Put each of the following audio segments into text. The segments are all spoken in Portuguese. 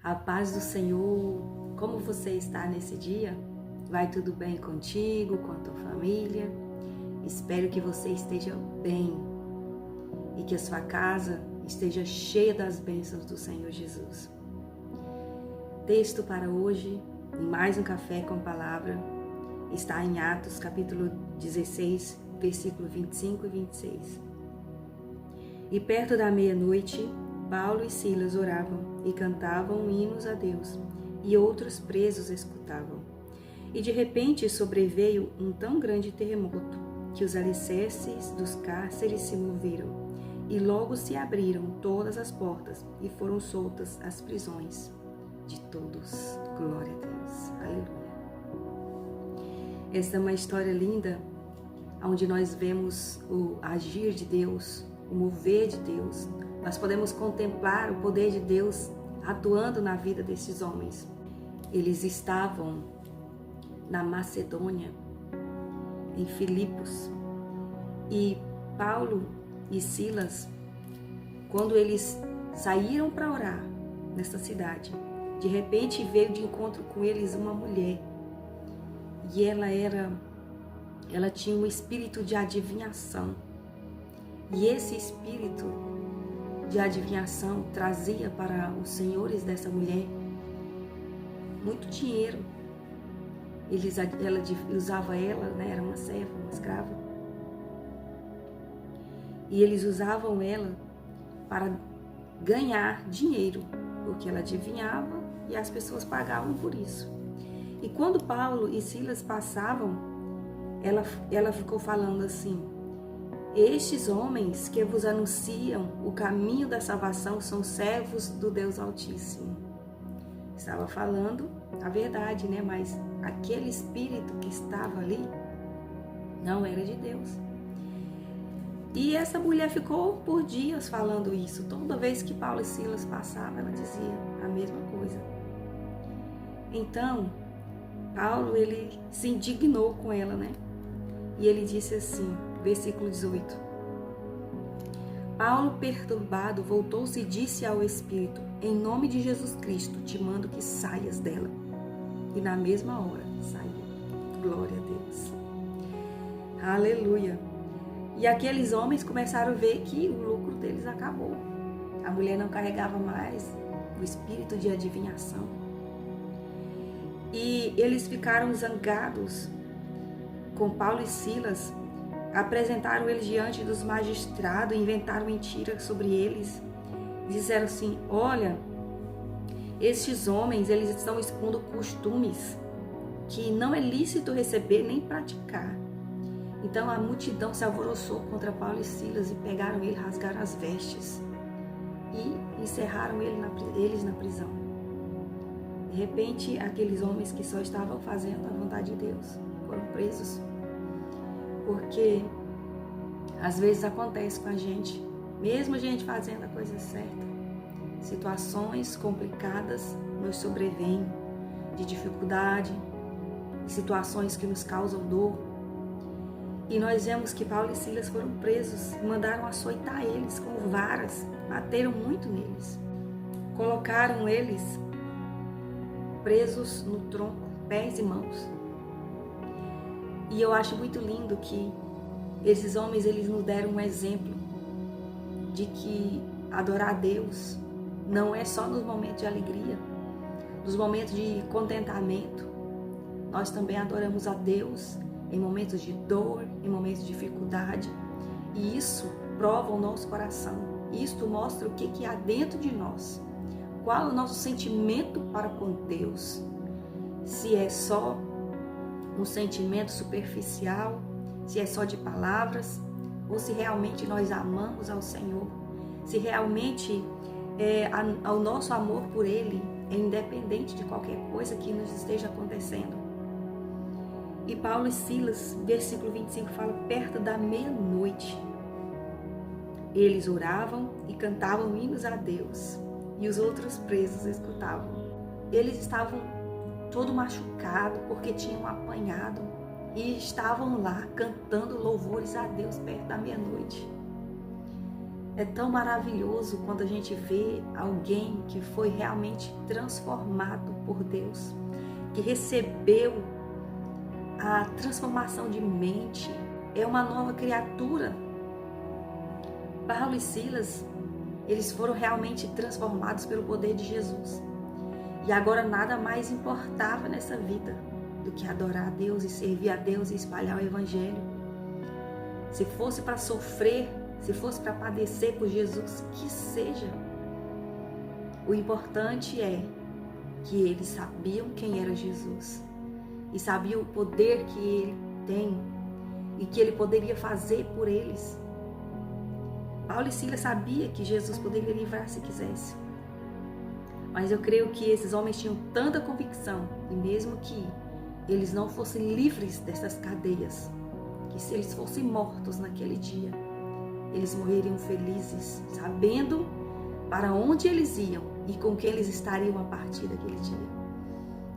A paz do Senhor, como você está nesse dia? Vai tudo bem contigo, com a tua família? Espero que você esteja bem e que a sua casa esteja cheia das bênçãos do Senhor Jesus. Texto para hoje, em mais um Café com Palavra, está em Atos capítulo 16, versículo 25 e 26. E perto da meia-noite, Paulo e Silas oravam e cantavam hinos a Deus, e outros presos escutavam. E de repente sobreveio um tão grande terremoto, que os alicerces dos cárceres se moveram, e logo se abriram todas as portas, e foram soltas as prisões de todos. Glória a Deus. Aleluia. Esta é uma história linda, onde nós vemos o agir de Deus, o mover de Deus. Nós podemos contemplar o poder de Deus atuando na vida desses homens. Eles estavam na Macedônia, em Filipos, e Paulo e Silas, quando eles saíram para orar nessa cidade, de repente veio de encontro com eles uma mulher, e ela tinha um espírito de adivinhação, e esse espírito de adivinhação trazia para os senhores dessa mulher muito dinheiro. Ela usava ela, né, era uma serva, uma escrava, e eles usavam ela para ganhar dinheiro, porque ela adivinhava e as pessoas pagavam por isso. E quando Paulo e Silas passavam, ela ficou falando assim: estes homens que vos anunciam o caminho da salvação são servos do Deus Altíssimo. Estava falando a verdade, né? Mas aquele espírito que estava ali não era de Deus. E essa mulher ficou por dias falando isso. Toda vez que Paulo e Silas passavam, ela dizia a mesma coisa. Então, Paulo, ele se indignou com ela, né? E ele disse assim, versículo 18. Paulo, perturbado, voltou-se e disse ao Espírito: em nome de Jesus Cristo, te mando que saias dela. E na mesma hora, saiu. Glória a Deus. Aleluia. E aqueles homens começaram a ver que o lucro deles acabou. A mulher não carregava mais o espírito de adivinhação. E eles ficaram zangados com Paulo e Silas, apresentaram eles diante dos magistrados, inventaram mentiras sobre eles, disseram assim: olha, estes homens, eles estão expondo costumes que não é lícito receber nem praticar. Então a multidão se alvoroçou contra Paulo e Silas e pegaram ele, rasgaram as vestes e encerraram eles na prisão. De repente, aqueles homens que só estavam fazendo a vontade de Deus foram presos. Porque às vezes acontece com a gente, mesmo a gente fazendo a coisa certa, situações complicadas nos sobrevêm, de dificuldade, situações que nos causam dor. E nós vemos que Paulo e Silas foram presos, mandaram açoitar eles com varas, bateram muito neles, colocaram eles presos no tronco, pés e mãos. E eu acho muito lindo que esses homens, eles nos deram um exemplo de que adorar a Deus não é só nos momentos de alegria, nos momentos de contentamento. Nós também adoramos a Deus em momentos de dor, em momentos de dificuldade. E isso prova o nosso coração. Isto mostra o que há dentro de nós. Qual é o nosso sentimento para com Deus? Se é só um sentimento superficial, se é só de palavras, ou se realmente nós amamos ao Senhor, se realmente o nosso amor por Ele é independente de qualquer coisa que nos esteja acontecendo. E Paulo e Silas, versículo 25, fala: perto da meia-noite, eles oravam e cantavam hinos a Deus, e os outros presos escutavam. Eles estavam todo machucado porque tinham apanhado e estavam lá cantando louvores a Deus perto da meia-noite. É tão maravilhoso quando a gente vê alguém que foi realmente transformado por Deus, que recebeu a transformação de mente, é uma nova criatura. Paulo e Silas, eles foram realmente transformados pelo poder de Jesus. E agora nada mais importava nessa vida do que adorar a Deus e servir a Deus e espalhar o Evangelho. Se fosse para sofrer, se fosse para padecer por Jesus, que seja. O importante é que eles sabiam quem era Jesus e sabiam o poder que ele tem e que ele poderia fazer por eles. Paulo e Silas sabiam que Jesus poderia livrar se quisesse. Mas eu creio que esses homens tinham tanta convicção, e mesmo que eles não fossem livres dessas cadeias, que se eles fossem mortos naquele dia, eles morreriam felizes, sabendo para onde eles iam e com quem eles estariam a partir daquele dia.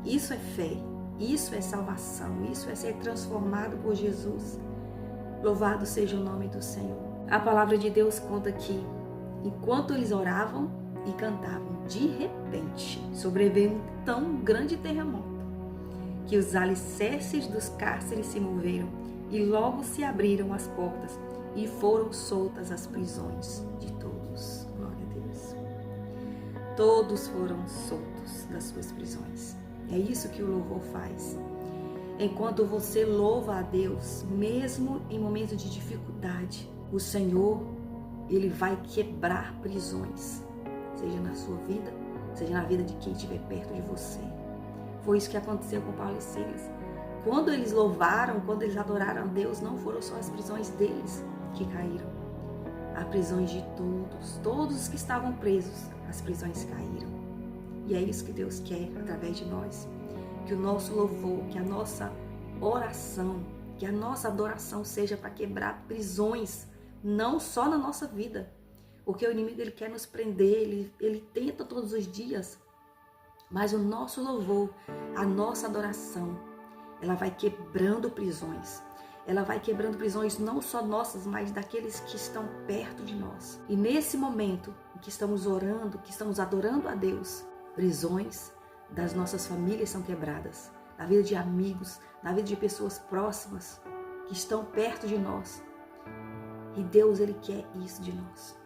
Isso é fé, isso é salvação, isso é ser transformado por Jesus. Louvado seja o nome do Senhor. A palavra de Deus conta que, enquanto eles oravam e cantavam, de repente sobreveio um tão grande terremoto que os alicerces dos cárceres se moveram e logo se abriram as portas e foram soltas as prisões de todos. Glória a Deus. Todos foram soltos das suas prisões. É isso que o louvor faz. Enquanto você louva a Deus, mesmo em momentos de dificuldade, o Senhor, Ele vai quebrar prisões, seja na sua vida, seja na vida de quem estiver perto de você. Foi isso que aconteceu com Paulo e Silas. Quando eles louvaram, quando eles adoraram a Deus, não foram só as prisões deles que caíram. As prisões de todos os que estavam presos, as prisões caíram. E é isso que Deus quer através de nós. Que o nosso louvor, que a nossa oração, que a nossa adoração seja para quebrar prisões, não só na nossa vida. Porque o inimigo ele quer nos prender, ele tenta todos os dias. Mas o nosso louvor, a nossa adoração, ela vai quebrando prisões. Ela vai quebrando prisões não só nossas, mas daqueles que estão perto de nós. E nesse momento em que estamos orando, que estamos adorando a Deus, prisões das nossas famílias são quebradas, na vida de amigos, na vida de pessoas próximas que estão perto de nós. E Deus, Ele quer isso de nós.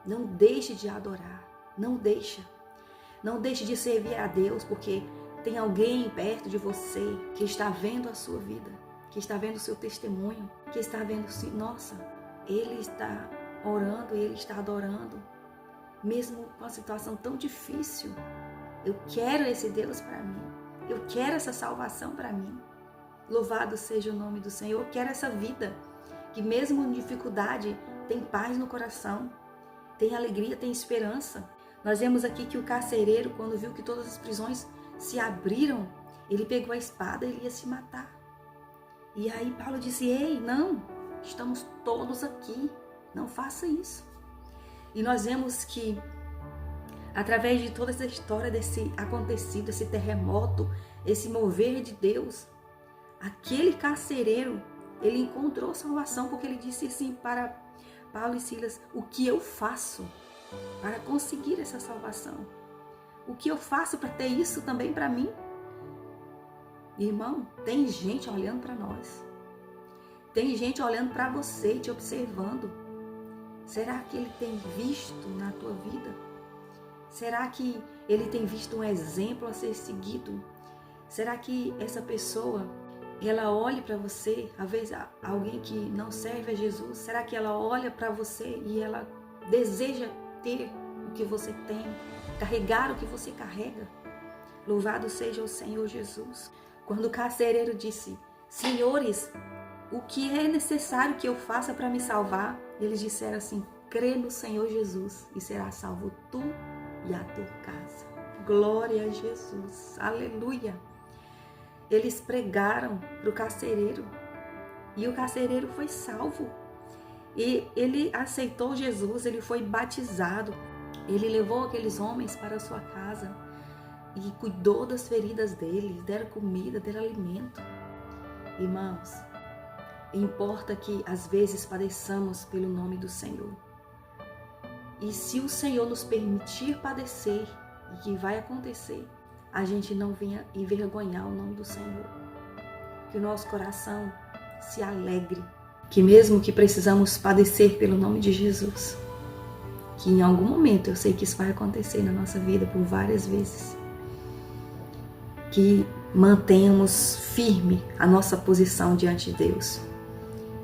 Não deixe de adorar, não deixe de servir a Deus, porque tem alguém perto de você que está vendo a sua vida, que está vendo o seu testemunho, que está vendo assim, nossa, ele está orando e ele está adorando, mesmo com uma situação tão difícil. Eu quero esse Deus para mim, eu quero essa salvação para mim. Louvado seja o nome do Senhor. Eu quero essa vida que mesmo em dificuldade tem paz no coração, tem alegria, tem esperança. Nós vemos aqui que o carcereiro, quando viu que todas as prisões se abriram, ele pegou a espada e ele ia se matar. E aí Paulo disse, ei, não, estamos todos aqui, não faça isso. E nós vemos que, através de toda essa história desse acontecido, esse terremoto, esse mover de Deus, aquele carcereiro, ele encontrou salvação, porque ele disse assim para Paulo e Silas, o que eu faço para conseguir essa salvação? O que eu faço para ter isso também para mim? Irmão, tem gente olhando para nós. Tem gente olhando para você e te observando. Será que ele tem visto na tua vida? Será que ele tem visto um exemplo a ser seguido? Será que essa pessoa, ela olha para você, às vezes alguém que não serve a Jesus, será que ela olha para você e ela deseja ter o que você tem, carregar o que você carrega? Louvado seja o Senhor Jesus. Quando o carcereiro disse, senhores, o que é necessário que eu faça para me salvar? Eles disseram assim, crê no Senhor Jesus e será salvo tu e a tua casa. Glória a Jesus, aleluia. Eles pregaram para o carcereiro e o carcereiro foi salvo. E ele aceitou Jesus, ele foi batizado. Ele levou aqueles homens para a sua casa e cuidou das feridas deles, deram comida, deram alimento. Irmãos, importa que às vezes padeçamos pelo nome do Senhor. E se o Senhor nos permitir padecer, e que vai acontecer, a gente não venha envergonhar o nome do Senhor. Que o nosso coração se alegre, que mesmo que precisamos padecer pelo nome de Jesus, que em algum momento, eu sei que isso vai acontecer na nossa vida por várias vezes, que mantenhamos firme a nossa posição diante de Deus,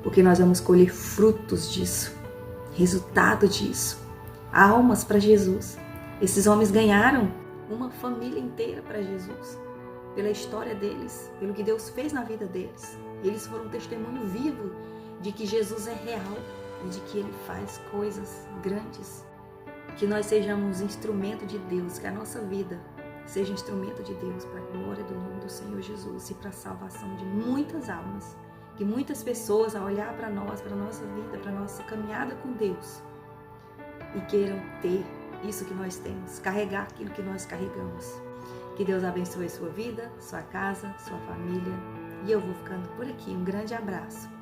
porque nós vamos colher frutos disso, resultado disso, almas para Jesus. Esses homens ganharam uma família inteira para Jesus, pela história deles, pelo que Deus fez na vida deles. Eles foram um testemunho vivo de que Jesus é real e de que Ele faz coisas grandes. Que nós sejamos instrumento de Deus, que a nossa vida seja instrumento de Deus para a glória do nome do Senhor Jesus e para a salvação de muitas almas. Que muitas pessoas, ao olhar para nós, para a nossa vida, para a nossa caminhada com Deus, e queiram ter isso que nós temos, carregar aquilo que nós carregamos. Que Deus abençoe sua vida, sua casa, sua família. E eu vou ficando por aqui. Um grande abraço.